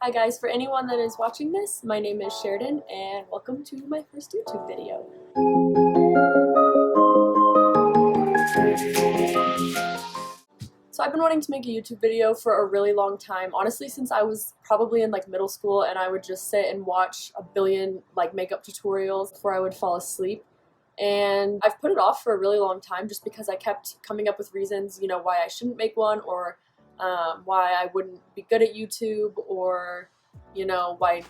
Hi guys, for anyone that is watching this, my name is Sheridan and welcome to my first YouTube video. So I've been wanting to make a YouTube video for a really long time, honestly since I was probably in like middle school and I would just sit and watch a billion like makeup tutorials before I would fall asleep. And I've put it off for a really long time just because I kept coming up with reasons, why I shouldn't make one or why I wouldn't be good at YouTube or, why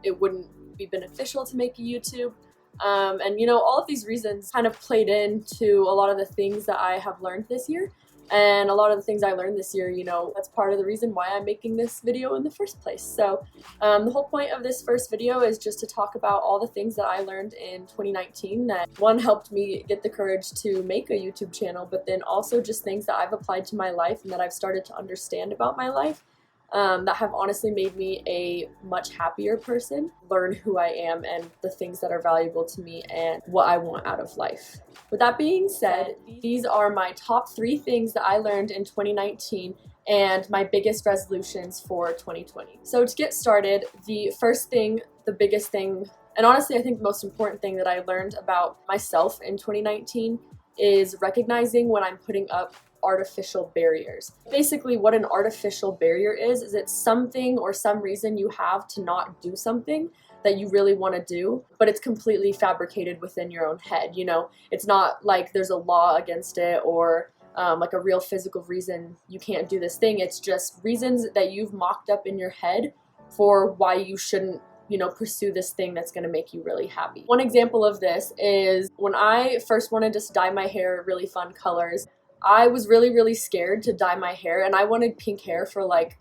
it wouldn't be beneficial to make a YouTube. And all of these reasons kind of played into a lot of the things that I have learned this year. And a lot of the things I learned this year, that's part of the reason why I'm making this video in the first place. So the whole point of this first video is just to talk about all the things that I learned in 2019 that, one, helped me get the courage to make a YouTube channel, but then also just things that I've applied to my life and that I've started to understand about my life that have honestly made me a much happier person, learn who I am and the things that are valuable to me and what I want out of life. With that being said, these are my top 3 things that I learned in 2019 and my biggest resolutions for 2020. So to get started, the first thing, the biggest thing, and honestly I think the most important thing that I learned about myself in 2019 is recognizing when I'm putting up artificial barriers. Basically what an artificial barrier is it's something or some reason you have to not do something that you really want to do, but it's completely fabricated within your own head. It's not like there's a law against it or like a real physical reason you can't do this thing. It's just reasons that you've mocked up in your head for why you shouldn't pursue this thing that's going to make you really happy. One example of this is when I first wanted to dye my hair really fun colors, I was really scared to dye my hair, and I wanted pink hair for like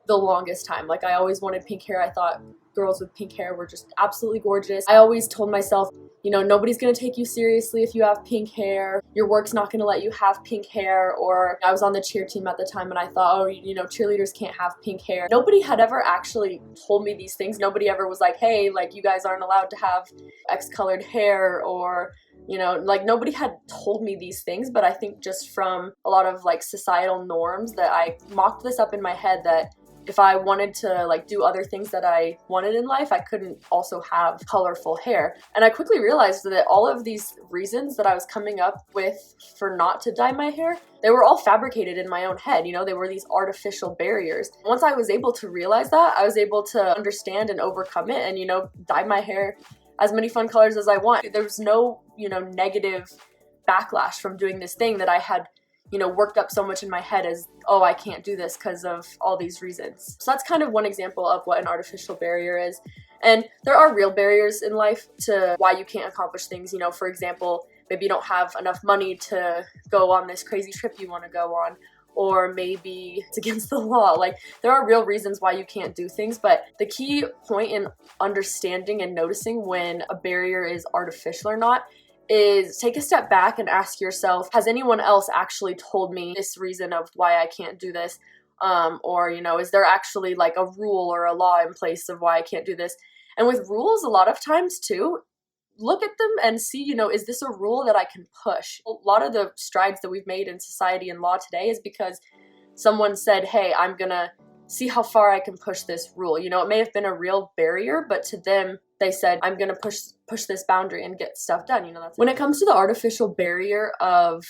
the longest time. Like I always wanted pink hair. I thought girls with pink hair were just absolutely gorgeous. I always told myself, nobody's gonna take you seriously if you have pink hair. Your work's not gonna let you have pink hair. Or I was on the cheer team at the time and I thought, oh, cheerleaders can't have pink hair. Nobody had ever actually told me these things. Nobody ever was like, hey, like you guys aren't allowed to have X colored hair or like nobody had told me these things, but I think just from a lot of like societal norms that I mocked this up in my head that if I wanted to like do other things that I wanted in life, I couldn't also have colorful hair. And I quickly realized that all of these reasons that I was coming up with for not to dye my hair, they were all fabricated in my own head. They were these artificial barriers. Once I was able to realize that, I was able to understand and overcome it and, dye my hair as many fun colors as I want. There was no, negative backlash from doing this thing that I had worked up so much in my head as, oh, I can't do this because of all these reasons. So that's kind of one example of what an artificial barrier is. And there are real barriers in life to why you can't accomplish things. For example, maybe you don't have enough money to go on this crazy trip you want to go on, or maybe it's against the law. Like there are real reasons why you can't do things, but the key point in understanding and noticing when a barrier is artificial or not is take a step back and ask yourself, has anyone else actually told me this reason of why I can't do this? Or, is there actually like a rule or a law in place of why I can't do this? And with rules, a lot of times too, look at them and see, is this a rule that I can push? A lot of the strides that we've made in society and law today is because someone said, hey, I'm gonna see how far I can push this rule. It may have been a real barrier, but to them, they said, I'm gonna push this boundary and get stuff done. That's when it comes to the artificial barrier of,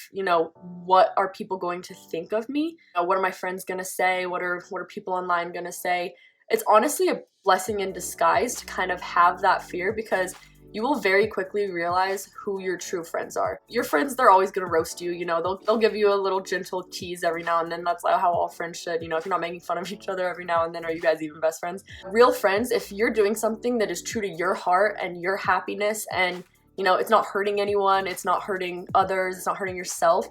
what are people going to think of me? What are my friends gonna say? What are people online gonna say? It's honestly a blessing in disguise to kind of have that fear, because you will very quickly realize who your true friends are. Your friends, they're always gonna roast you, they'll give you a little gentle tease every now and then. That's like how all friends should, if you're not making fun of each other every now and then, are you guys even best friends? Real friends, if you're doing something that is true to your heart and your happiness and, it's not hurting anyone, it's not hurting others, it's not hurting yourself,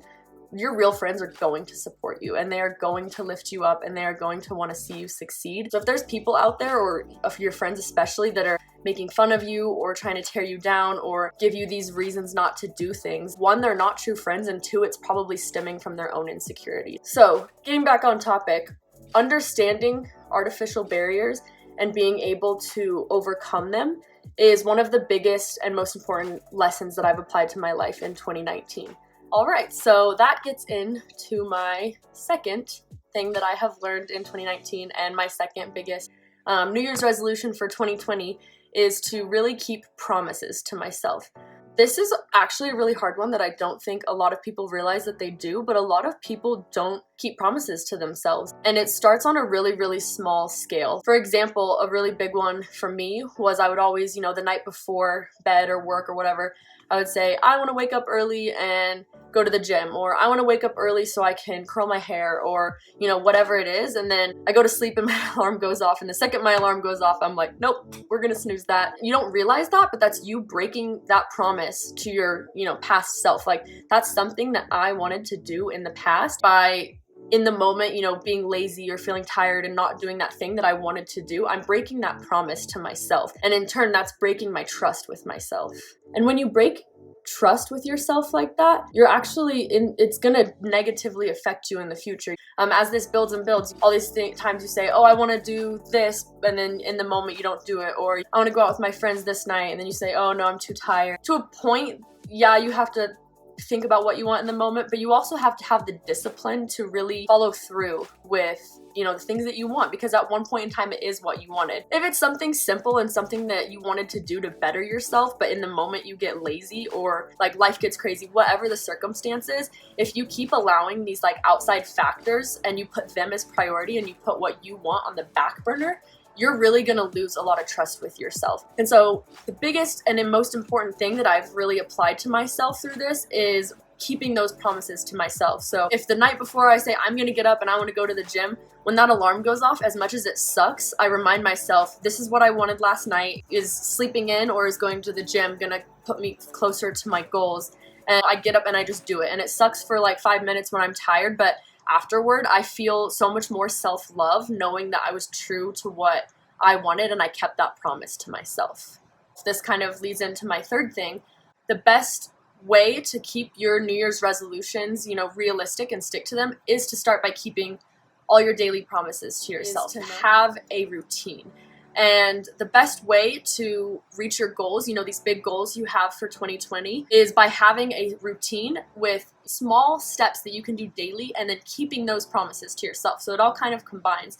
your real friends are going to support you and they are going to lift you up and they are going to want to see you succeed. So if there's people out there, or of your friends especially, that are making fun of you or trying to tear you down or give you these reasons not to do things, one, they're not true friends, and two, it's probably stemming from their own insecurity. So getting back on topic, understanding artificial barriers and being able to overcome them is one of the biggest and most important lessons that I've applied to my life in 2019. Alright, so that gets into my second thing that I have learned in 2019 and my second biggest New Year's resolution for 2020 is to really keep promises to myself. This is actually a really hard one that I don't think a lot of people realize that they do, but a lot of people don't keep promises to themselves. And it starts on a really, really small scale. For example, a really big one for me was I would always, the night before bed or work or whatever, I would say, I want to wake up early and go to the gym, or I want to wake up early so I can curl my hair, or, whatever it is. And then I go to sleep and my alarm goes off. And the second my alarm goes off, I'm like, nope, we're going to snooze that. You don't realize that, but that's you breaking that promise to your, past self. Like, that's something that I wanted to do in the past by in the moment, being lazy or feeling tired and not doing that thing that I wanted to do. I'm breaking that promise to myself. And in turn, that's breaking my trust with myself. And when you break trust with yourself like that, you're actually it's gonna negatively affect you in the future. As this builds and builds, all these times you say, oh, I want to do this, and then in the moment you don't do it, or I want to go out with my friends this night, and then you say, oh no, I'm too tired. To a point, yeah, you have to think about what you want in the moment, but you also have to have the discipline to really follow through with the things that you want, because at one point in time it is what you wanted. If it's something simple and something that you wanted to do to better yourself, but in the moment you get lazy or like life gets crazy, whatever the circumstances, if you keep allowing these like outside factors and you put them as priority and you put what you want on the back burner, you're really gonna lose a lot of trust with yourself. And so the biggest and most important thing that I've really applied to myself through this is keeping those promises to myself. So if the night before I say I'm gonna get up and I wanna go to the gym, when that alarm goes off, as much as it sucks, I remind myself, this is what I wanted last night. Is sleeping in or is going to the gym gonna put me closer to my goals? And I get up and I just do it. And it sucks for like 5 minutes when I'm tired, but afterward, I feel so much more self-love knowing that I was true to what I wanted and I kept that promise to myself. This kind of leads into my third thing. The best way to keep your New Year's resolutions, realistic and stick to them is to start by keeping all your daily promises to yourself, to have a routine. And the best way to reach your goals, these big goals you have for 2020, is by having a routine with small steps that you can do daily and then keeping those promises to yourself. So it all kind of combines.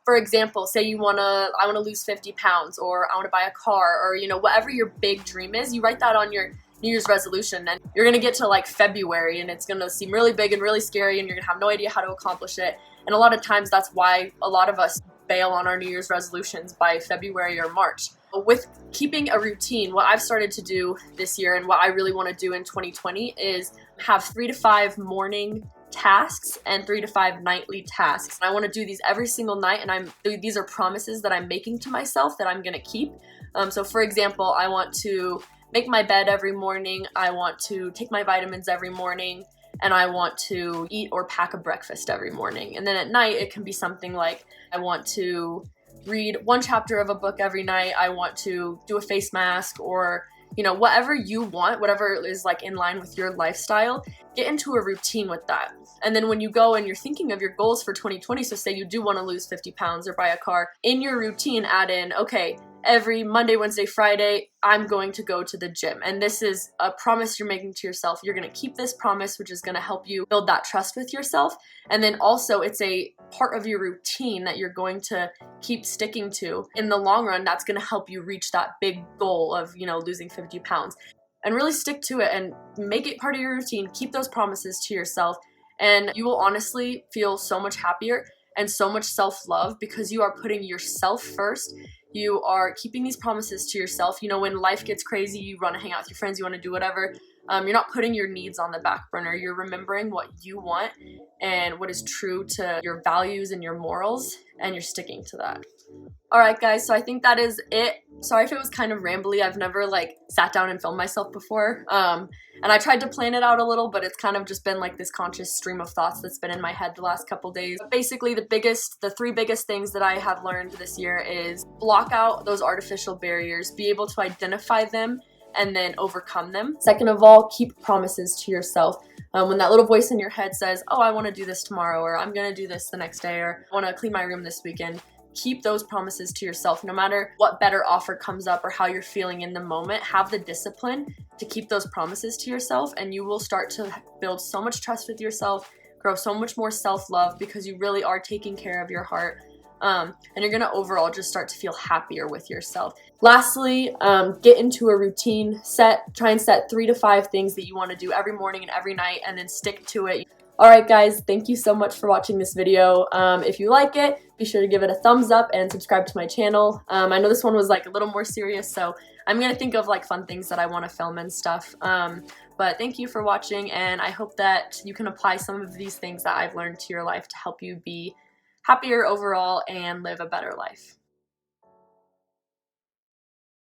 For example, say I want to lose 50 pounds, or I want to buy a car, or, whatever your big dream is, you write that on your New Year's resolution, and you're going to get to like February and it's going to seem really big and really scary and you're going to have no idea how to accomplish it. And a lot of times that's why a lot of us bail on our New Year's resolutions by February or March. With keeping a routine, what I've started to do this year and what I really want to do in 2020 is have 3 to 5 morning tasks and 3 to 5 nightly tasks. I want to do these every single night, and these are promises that I'm making to myself that I'm going to keep. So for example, I want to make my bed every morning, I want to take my vitamins every morning, and I want to eat or pack a breakfast every morning. And then at night, it can be something like I want to read 1 chapter of a book every night, I want to do a face mask, or whatever you want, whatever is like in line with your lifestyle, get into a routine with that. And then when you go and you're thinking of your goals for 2020, so say you do want to lose 50 pounds or buy a car, in your routine add in, okay, every Monday, Wednesday, Friday, I'm going to go to the gym. And this is a promise you're making to yourself. You're going to keep this promise, which is going to help you build that trust with yourself. And then also it's a part of your routine that you're going to keep sticking to. In the long run, that's going to help you reach that big goal of, losing 50 pounds. And really stick to it and make it part of your routine. Keep those promises to yourself. And you will honestly feel so much happier and so much self-love because you are putting yourself first. You are keeping these promises to yourself. When life gets crazy, you want to hang out with your friends, you want to do whatever. You're not putting your needs on the back burner. You're remembering what you want and what is true to your values and your morals, and you're sticking to that. Alright guys, so I think that is it. Sorry if it was kind of rambly. I've never sat down and filmed myself before. And I tried to plan it out a little, but it's kind of just been like this conscious stream of thoughts that's been in my head the last couple days. But basically the 3 biggest things that I have learned this year is block out those artificial barriers, be able to identify them and then overcome them. Second of all, keep promises to yourself. When that little voice in your head says, oh, I want to do this tomorrow, or I'm going to do this the next day, or I want to clean my room this weekend, keep those promises to yourself. No matter what better offer comes up or how you're feeling in the moment, have the discipline to keep those promises to yourself, and you will start to build so much trust with yourself, grow so much more self-love because you really are taking care of your heart. and you're gonna overall just start to feel happier with yourself. Lastly, get into a routine. Try and set 3 to 5 things that you want to do every morning and every night, and then stick to it. Alright guys, thank you so much for watching this video. If you like it, be sure to give it a thumbs up and subscribe to my channel. I know this one was like a little more serious, so I'm gonna think of like fun things that I want to film and stuff. But thank you for watching, and I hope that you can apply some of these things that I've learned to your life to help you be happier overall and live a better life.